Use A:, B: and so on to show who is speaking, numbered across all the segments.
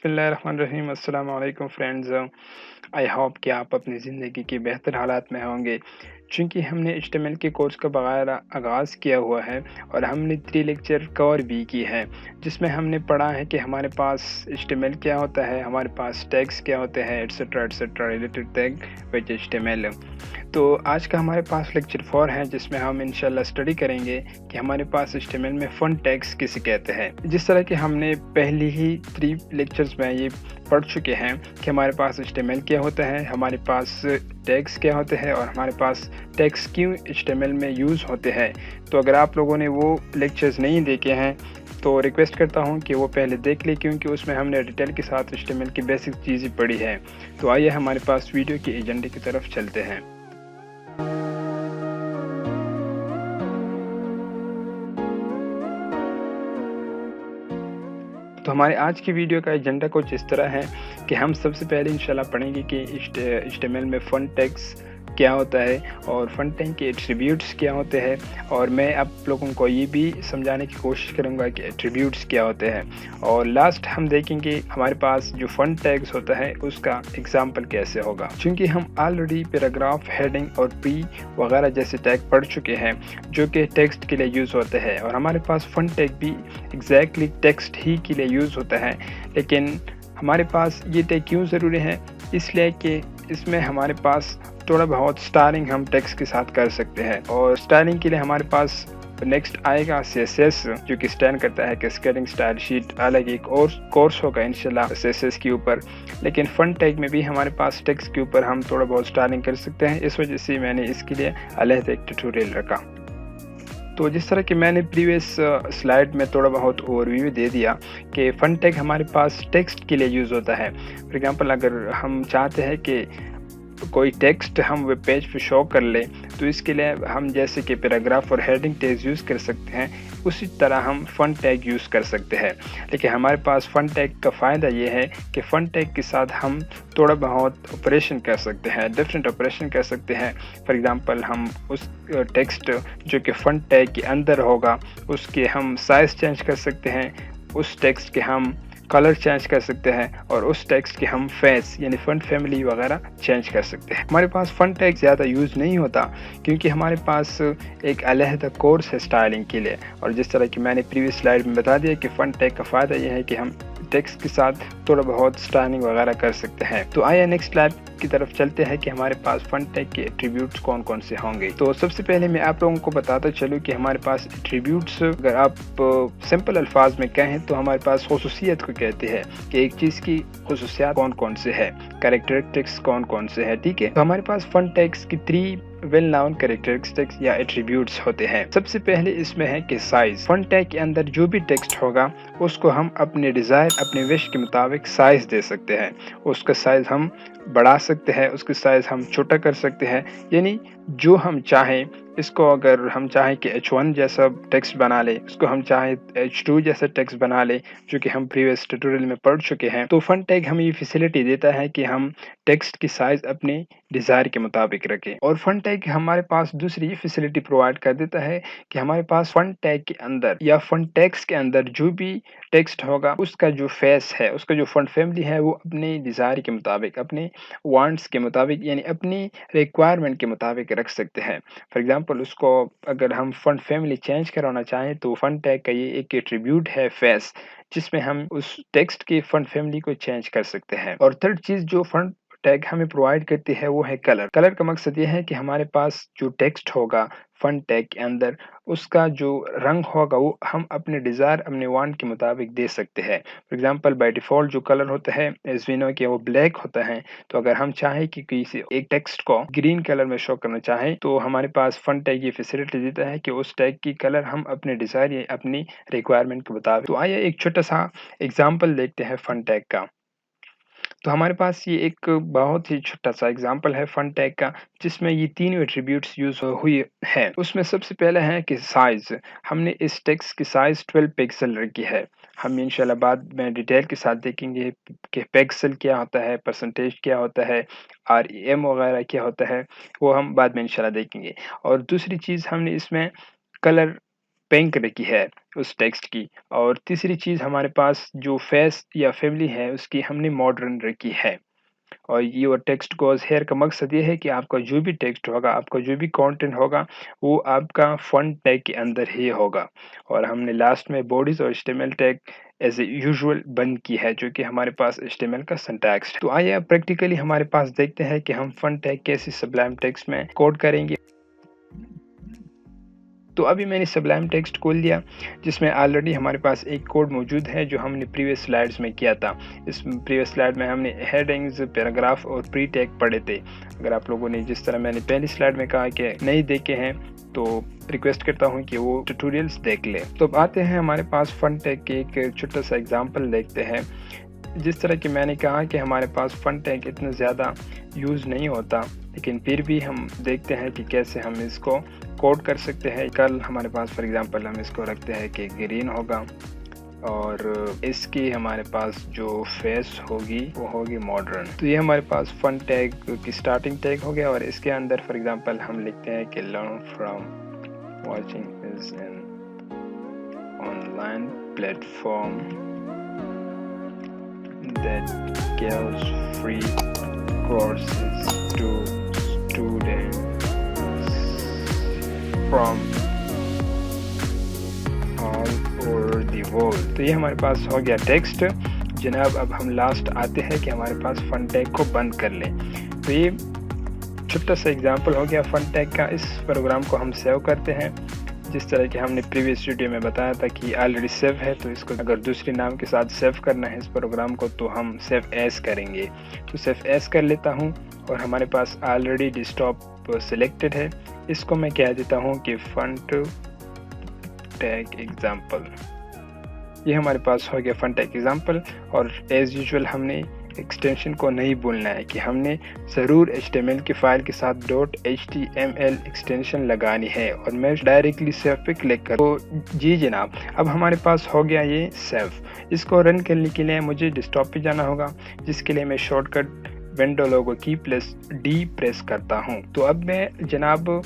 A: बिस्मिल्लाहिर्रहमानिर्रहीम। अस्सलाम वालेकुम फ्रेंड्स। आई होप कि आप अपनी ज़िंदगी की बेहतर हालात में होंगे। चूँकि हमने एचटीएमएल के कोर्स का बग़ैर आगाज़ किया हुआ है और हमने 3 लेक्चर कवर भी की है, जिसमें हमने पढ़ा है कि हमारे पास एचटीएमएल क्या होता है, हमारे पास टैग्स क्या होते हैं, etcetera related tag with HTML. तो आज का हमारे पास लेक्चर 4 है, जिसमें हम इंशाल्लाह स्टडी करेंगे कि हमारे पास एचटीएमएल में फन टैग्स किसे कहते हैं। जिस तरह कि हमने पहली ही 3 लेक्चर्स में ये पढ़ चुके हैं कि हमारे पास एचटीएमएल क्या होता है, हमारे पास टैग्स क्या होते हैं और हमारे पास टैग्स क्यों एचटीएमएल में यूज़ होते हैं। तो अगर आप लोगों ने वो लेक्चर्स नहीं देखे हैं तो रिक्वेस्ट करता हूँ कि वो पहले देख लें, क्योंकि उसमें हमने डिटेल के साथ एचटीएमएल की बेसिक चीज़ें पढ़ी है। तो आइए हमारे पास वीडियो के एजेंडे की तरफ चलते हैं। तो हमारे आज की वीडियो का एजेंडा कुछ इस तरह है कि हम सबसे पहले इंशाल्लाह पढ़ेंगे कि एचटीएमएल में फन टैग्स क्या होता है और फन टैग के एट्रीब्यूट्स क्या होते हैं, और मैं आप लोगों को ये भी समझाने की कोशिश करूंगा कि एट्रीब्यूट्स क्या होते हैं। और लास्ट हम देखेंगे हमारे पास जो फन टैग्स होता है उसका एग्जाम्पल कैसे होगा। चूँकि हम ऑलरेडी पैराग्राफ, हेडिंग और प्री वगैरह जैसे टैग पढ़ चुके हैं जो कि टेक्स्ट के लिए यूज़ होते हैं, और हमारे पास फन टैग भी एग्जैक्टली टेक्स्ट ही के लिए यूज़ होता है। लेकिन हमारे पास ये टैग क्यों ज़रूरी है, इसलिए कि इसमें हमारे पास थोड़ा बहुत स्टाइलिंग हम टेक्स्ट के साथ कर सकते हैं, और स्टाइलिंग के लिए हमारे पास नेक्स्ट आएगा सीएसएस, जो कि स्टैंड करता है कैस्केडिंग स्टाइल शीट। अलग एक और कोर्स होगा इंशाल्लाह सीएसएस के ऊपर, लेकिन फन टैग में भी हमारे पास टेक्स्ट के ऊपर हम थोड़ा बहुत स्टाइलिंग कर सकते हैं। इस वजह से मैंने इसके लिए अलग एक ट्यूटोरियल रखा। तो जिस तरह कि मैंने प्रीवियस स्लाइड में थोड़ा बहुत ओवरव्यू दे दिया कि फन टैग हमारे पास टेक्स्ट के लिए यूज़ होता है। फॉर एग्जांपल, अगर हम चाहते हैं कि कोई टेक्स्ट हम वेब पेज पे शो कर ले, तो इसके लिए हम जैसे कि पैराग्राफ और हेडिंग टैग्स यूज़ कर सकते हैं, उसी तरह हम फन टैग यूज़ कर सकते हैं। लेकिन हमारे पास फन टैग का फ़ायदा ये है कि फ़न टैग के साथ हम थोड़ा बहुत ऑपरेशन कर सकते हैं, डिफरेंट ऑपरेशन कर सकते हैं। फॉर एग्जांपल, हम उस टेक्स्ट जो कि फन टैग के अंदर होगा उसके हम साइज़ चेंज कर सकते हैं, उस टेक्स्ट के हम कलर चेंज कर सकते हैं, और उस टेक्स्ट के हम फेस यानी फंट फैमिली वगैरह चेंज कर सकते हैं। हमारे पास फन टैग ज़्यादा यूज़ नहीं होता क्योंकि हमारे पास एक अलहदा कोर्स है स्टाइलिंग के लिए। और जिस तरह कि मैंने प्रीवियस स्लाइड में बता दिया कि फन टैग का फ़ायदा यह है कि हम टेक्स्ट के साथ थोड़ा बहुत स्टाइलिंग वगैरह कर सकते हैं। तो आइए नेक्स्ट स्लाइड की तरफ चलते हैं कि हमारे पास फन टैग के एट्रीब्यूट्स कौन कौन से होंगे। तो सबसे पहले मैं आप लोगों को बताता चलूँ कि हमारे पास एट्रीब्यूट्स, अगर आप सिंपल अल्फाज में कहें तो हमारे पास खुसूसियत को कहते हैं कि एक चीज़ की खुसूसियात कौन कौन से है, कैरेक्टरिस्टिक्स कौन कौन से है। ठीक है, तो हमारे पास फन टैग्स की 3 वेल नाउन कैरेक्टरिस्टिक्स या एट्रीब्यूट्स होते हैं। सबसे पहले इसमें है कि साइज। फन टैग के अंदर जो भी टेक्स्ट होगा उसको हम अपने डिज़ायर, अपने विश के मुताबिक साइज दे सकते हैं। उसका साइज हम बढ़ा सकते हैं, उसकी साइज हम छोटा कर सकते हैं, यानी जो हम चाहें। इसको अगर हम चाहें कि H1 जैसा टेक्स्ट बना ले, उसको हम चाहें H2 जैसा टेक्स्ट बना ले, जो कि हम प्रीवियस ट्यूटोरियल में पढ़ चुके हैं। तो फन टैग हमें ये फैसिलिटी देता है कि हम टेक्स्ट की साइज अपने डिज़ायर के मुताबिक रखें। और फन टैग हमारे पास दूसरी फैसिलिटी प्रोवाइड कर देता है कि हमारे पास फन टैग के अंदर या फन टैग्स के अंदर जो भी टेक्स्ट होगा उसका जो फेस है, उसका जो फंट फैमिली है, वो अपने डिज़ायर के मुताबिक, अपने वांट्स के मुताबिक, यानी अपनी रिक्वायरमेंट के मुताबिक रख सकते हैं। फॉर एग्जांपल, उसको अगर हम फंट फैमिली चेंज कराना चाहें तो फन टैग का ये एक एट्रीब्यूट है फेस, जिसमें हम उस टेक्स्ट की फंट फैमिली को चेंज कर सकते हैं। और थर्ड चीज़ जो फंट टैग हमें प्रोवाइड करती है वो है कलर। कलर का मकसद ये है कि हमारे पास जो टेक्स्ट होगा फन टैग के अंदर, उसका जो रंग होगा वो हम अपने डिज़ायर, अपने वांट के मुताबिक दे सकते हैं। फॉर एग्जांपल, बाय डिफ़ॉल्ट जो कलर होता है एज़ वी नो कि वो ब्लैक होता है। तो अगर हम चाहें कि किसी एक टेक्स्ट को ग्रीन कलर में शो करना चाहें तो हमारे पास फन टैग ये फैसिलिटी देता है कि उस टैग की कलर हम अपने डिज़ायर या अपनी रिक्वायरमेंट के मुताबिक। तो आइए एक छोटा सा एग्जाम्पल देखते हैं फन टैग का। तो हमारे पास ये एक बहुत ही छोटा-सा एग्ज़ाम्पल है फन टैग का, जिसमें ये तीनों एट्रीब्यूट्स यूज़ हुई हैं। उसमें सबसे पहला है कि साइज़। हमने इस टेक्स्ट की साइज़ 12 पिक्सल रखी है। हम इंशाल्लाह बाद में डिटेल के साथ देखेंगे कि पिक्सल क्या होता है, परसेंटेज क्या होता है, आरईएम वगैरह क्या होता है, वो हम बाद में इंशाल्लाह देखेंगे। और दूसरी चीज़, हमने इसमें कलर पिंक रखी है उस टेक्स्ट की। और तीसरी चीज़ हमारे पास जो फेस या फैमिली है उसकी हमने मॉडर्न रखी है। और योर टेक्स्ट गोज़ हेयर का मकसद ये है कि आपका जो भी टेक्स्ट होगा, आपका जो भी कंटेंट होगा, वो आपका फॉन्ट टैग के अंदर ही होगा। और हमने लास्ट में बॉडीज़ और HTML tag as a usual बंद की है, जो कि हमारे पास एचटीएमएल का सिंटैक्स है। तो आइए अब प्रैक्टिकली हमारे पास देखते हैं कि हम फॉन्ट टैग कैसे सबलाइम टेक्स्ट में कोड करेंगे। तो अभी मैंने सबलाइम टेक्स्ट खोल लिया, जिसमें ऑलरेडी हमारे पास एक कोड मौजूद है जो हमने प्रीवियस स्लाइड्स में किया था। इस प्रीवियस स्लाइड में हमने हेडिंग्स, पैराग्राफ और प्री टैग पढ़े थे। अगर आप लोगों ने, जिस तरह मैंने पहली स्लाइड में कहा, कि नहीं देखे हैं तो रिक्वेस्ट करता हूं कि वो ट्यूटोरियल्स देख लें। तो अब आते हैं हमारे पास फॉन्ट टैग के एक छोटा सा एग्जाम्पल देखते हैं। जिस तरह कि मैंने कहा कि हमारे पास फॉन्ट टैग इतना ज़्यादा यूज़ नहीं होता, लेकिन फिर भी हम देखते हैं कि कैसे हम इसको कोड कर सकते हैं। कल हमारे पास फॉर एग्जांपल हम इसको रखते हैं कि ग्रीन होगा, और इसकी हमारे पास जो फेस होगी वो होगी मॉडर्न। तो ये हमारे पास फॉन्ट टैग की स्टार्टिंग टैग हो गया। और इसके अंदर फॉर एग्जांपल हम लिखते हैं कि learn from watching is an online platform that gives free courses to students from all over the world। तो ये हमारे पास हो गया टेक्स्ट जनाब। अब हम लास्ट आते हैं कि हमारे पास फॉन्ट टैग को बंद कर लें। तो ये छोटा सा एग्जांपल हो गया फॉन्ट टैग का। इस प्रोग्राम को हम सेव करते हैं, जिस तरह कि हमने प्रीवियस वीडियो में बताया था कि ऑलरेडी सेव है। तो इसको अगर दूसरे नाम के साथ सेव करना है इस प्रोग्राम को, तो हम सेव एज करेंगे। तो सेव एज कर लेता हूं, और हमारे पास ऑलरेडी डेस्कटॉप सिलेक्टेड है। इसको मैं कह देता हूं कि फॉन्ट टैग एग्जाम्पल। ये हमारे पास हो गया फॉन्ट टैग एग्जाम्पल। और एज यूजुअल हमने एक्सटेंशन को नहीं भूलना है कि हमने ज़रूर HTML की फाइल के साथ .html एक्सटेंशन लगानी है। और मैं डायरेक्टली सेव पे क्लिक कर, तो जी जनाब, अब हमारे पास हो गया ये सेव। इसको रन करने के लिए मुझे डेस्कटॉप पे जाना होगा, जिसके लिए मैं शॉर्टकट विंडो लोगो की +D प्रेस करता हूँ। तो अब मैं जनाब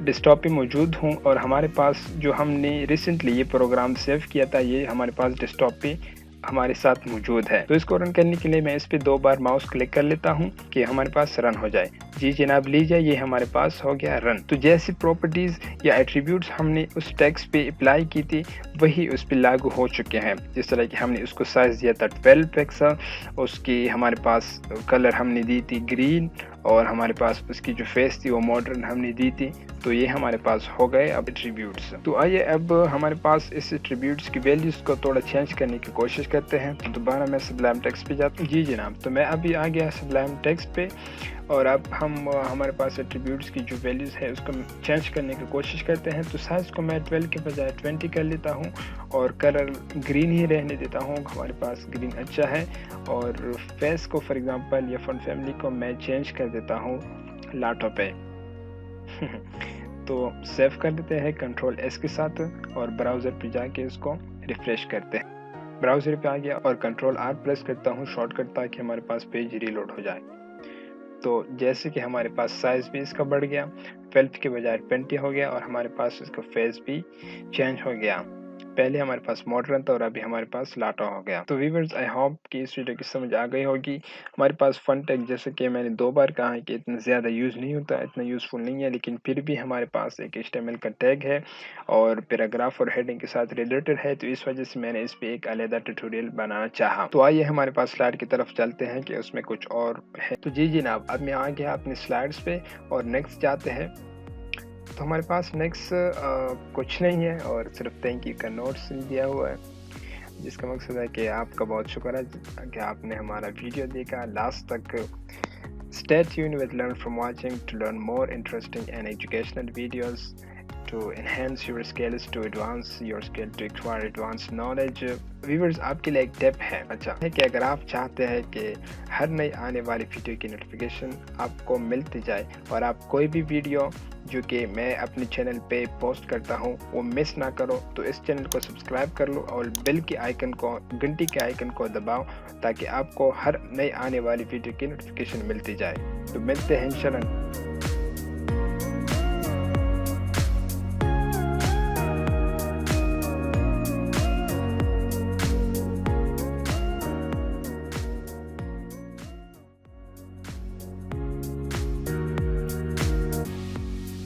A: डेस्कटॉप पे मौजूद हूँ, और हमारे पास जो हमने रिसेंटली ये प्रोग्राम सेव किया था, ये हमारे पास डेस्कटॉप पे हमारे साथ मौजूद है। तो इसको रन करने के लिए मैं इस पे 2 बार माउस क्लिक कर लेता हूं कि हमारे पास रन हो जाए। जी जनाब, लीजिए, ये हमारे पास हो गया रन। तो जैसी प्रॉपर्टीज या एट्रीब्यूट्स हमने उस टेक्स्ट पे अप्लाई की थी, वही उस पे लागू हो चुके हैं। जिस तरह कि हमने उसको साइज दिया था 12 पिक्सल, उसकी हमारे पास कलर हमने दी थी ग्रीन, और हमारे पास उसकी जो फेस थी वो मॉडर्न हमने दी थी। तो ये हमारे पास हो गए अब एट्रीब्यूट्स। तो आइए अब हमारे पास इस एट्रीब्यूट्स की वैल्यूज़ को थोड़ा चेंज करने की कोशिश करते हैं। तो दोबारा मैं सबलाइम टेक्स्ट पे जाता हूँ। जी जनाब, तो मैं अभी आ गया सबलाइम टेक्स्ट पे, और अब हम हमारे पास एट्रीब्यूट्स की जो वैल्यूज़ है उसको चेंज करने की कोशिश करते हैं। तो साइज़ को मैं 12 के बजाय 20 कर लेता हूँ, और कलर ग्रीन ही रहने देता हूँ, हमारे पास ग्रीन अच्छा है। और फेस को फॉर एग्जांपल या फॉन्ट फैमिली को मैं चेंज कर देता हूँ लाटो पे। तो सेव कर देते हैं Ctrl+S के साथ, और ब्राउज़र पे जाके इसको रिफ्रेश करते हैं। ब्राउज़र पे आ गया, और Ctrl+R प्रेस करता हूँ शॉर्टकट, ताकि हमारे पास पेज रीलोड हो जाए। तो जैसे कि हमारे पास साइज़ भी इसका बढ़ गया, 12 के बजाय 20 हो गया, और हमारे पास इसका फेस भी चेंज हो गया। पहले हमारे पास मॉडर्न था और अभी हमारे पास लाटो हो गया। तो व्यूअर्स, आई होप कि इस वीडियो की समझ आ गई होगी। हमारे पास फॉन्ट टैग, जैसे कि मैंने 2 बार कहा है कि इतना ज़्यादा यूज़ नहीं होता, इतना यूज़फुल नहीं है, लेकिन फिर भी हमारे पास एक HTML का टैग है और पैराग्राफ और हेडिंग के साथ रिलेटेड है। तो इस वजह से मैंने इस पर एक अलग ट्यूटोरियल बनाना चाहा। तो आइए हमारे पास स्लाइड की तरफ चलते हैं कि उसमें कुछ और है। तो जी जनाब, अब मैं आ गया अपनी स्लाइड्स पे, और नेक्स्ट जाते हैं। तो हमारे पास नेक्स्ट कुछ नहीं है, और सिर्फ थैंक यू का नोट्स दिया हुआ है, जिसका मकसद है कि आपका बहुत शुक्र है कि आपने हमारा वीडियो देखा लास्ट तक। Stay tuned with Learn from Watching to learn more interesting and educational videos, to enhance your skills, to advance your skill, to acquire advanced knowledge. Viewers, आपके लिए एक टिप है, अच्छा है कि अगर आप चाहते हैं कि हर नई आने वाली वीडियो की नोटिफिकेशन आपको मिलती जाए, और आप कोई भी वीडियो जो कि मैं अपने चैनल पे पोस्ट करता हूँ वो मिस ना करो, तो इस चैनल को सब्सक्राइब कर लो और बेल के आइकन को, घंटी के आइकन को दबाओ, ताकि आपको हर नई आने वाली वीडियो की नोटिफिकेशन मिलती जाए। तो मिलते हैं इंशाल्लाह।